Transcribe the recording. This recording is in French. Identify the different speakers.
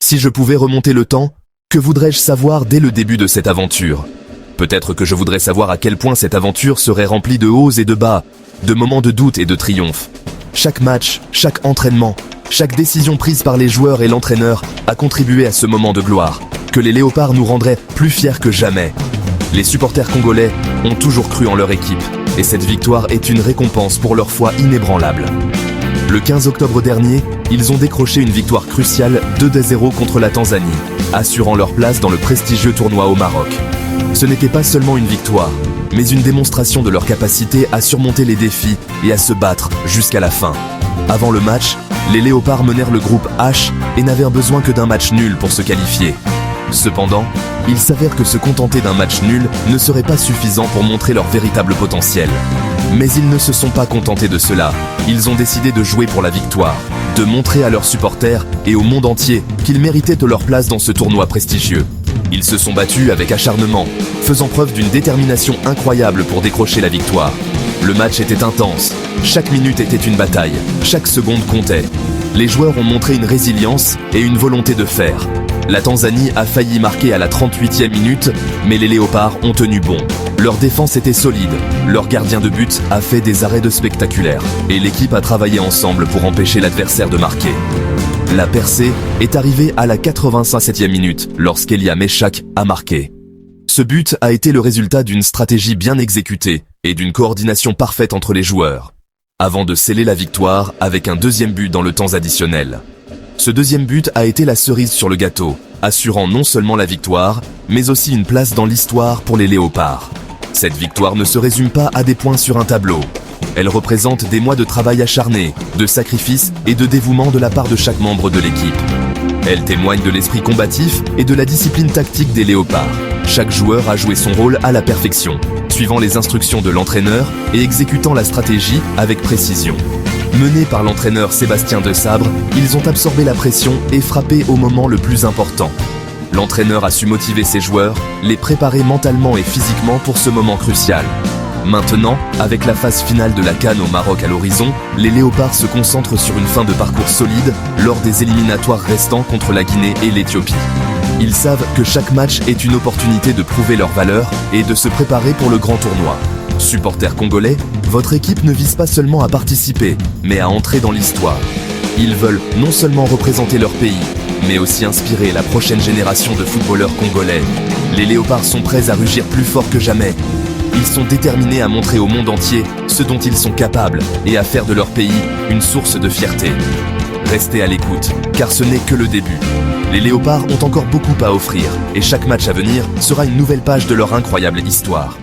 Speaker 1: Si je pouvais remonter le temps, que voudrais-je savoir dès le début de cette aventure? Peut-être que je voudrais savoir à quel point cette aventure serait remplie de hauts et de bas, de moments de doute et de triomphe. Chaque match, chaque entraînement, chaque décision prise par les joueurs et l'entraîneur a contribué à ce moment de gloire, que les Léopards nous rendraient plus fiers que jamais. Les supporters congolais ont toujours cru en leur équipe, et cette victoire est une récompense pour leur foi inébranlable. Le 15 octobre dernier, ils ont décroché une victoire cruciale 2-0 contre la Tanzanie, assurant leur place dans le prestigieux tournoi au Maroc. Ce n'était pas seulement une victoire, mais une démonstration de leur capacité à surmonter les défis et à se battre jusqu'à la fin. Avant le match, les Léopards menèrent le groupe H et n'avaient besoin que d'un match nul pour se qualifier. Cependant, il s'avère que se contenter d'un match nul ne serait pas suffisant pour montrer leur véritable potentiel. Mais ils ne se sont pas contentés de cela. Ils ont décidé de jouer pour la victoire, de montrer à leurs supporters et au monde entier qu'ils méritaient leur place dans ce tournoi prestigieux. Ils se sont battus avec acharnement, faisant preuve d'une détermination incroyable pour décrocher la victoire. Le match était intense, chaque minute était une bataille, chaque seconde comptait. Les joueurs ont montré une résilience et une volonté de faire. La Tanzanie a failli marquer à la 38e minute, mais les Léopards ont tenu bon. Leur défense était solide, leur gardien de but a fait des arrêts de spectaculaires, et l'équipe a travaillé ensemble pour empêcher l'adversaire de marquer. La percée est arrivée à la 87e minute, lorsqu'Elia Meshak a marqué. Ce but a été le résultat d'une stratégie bien exécutée et d'une coordination parfaite entre les joueurs, avant de sceller la victoire avec un deuxième but dans le temps additionnel. Ce deuxième but a été la cerise sur le gâteau, assurant non seulement la victoire, mais aussi une place dans l'histoire pour les Léopards. Cette victoire ne se résume pas à des points sur un tableau. Elle représente des mois de travail acharné, de sacrifice et de dévouement de la part de chaque membre de l'équipe. Elle témoigne de l'esprit combatif et de la discipline tactique des Léopards. Chaque joueur a joué son rôle à la perfection, suivant les instructions de l'entraîneur et exécutant la stratégie avec précision. Menés par l'entraîneur Sébastien Desabre, ils ont absorbé la pression et frappé au moment le plus important. L'entraîneur a su motiver ses joueurs, les préparer mentalement et physiquement pour ce moment crucial. Maintenant, avec la phase finale de la CAN au Maroc à l'horizon, les Léopards se concentrent sur une fin de parcours solide lors des éliminatoires restants contre la Guinée et l'Éthiopie. Ils savent que chaque match est une opportunité de prouver leur valeur et de se préparer pour le grand tournoi. Supporters congolais, votre équipe ne vise pas seulement à participer, mais à entrer dans l'histoire. Ils veulent non seulement représenter leur pays, mais aussi inspirer la prochaine génération de footballeurs congolais. Les Léopards sont prêts à rugir plus fort que jamais. Ils sont déterminés à montrer au monde entier ce dont ils sont capables et à faire de leur pays une source de fierté. Restez à l'écoute, car ce n'est que le début. Les Léopards ont encore beaucoup à offrir, et chaque match à venir sera une nouvelle page de leur incroyable histoire.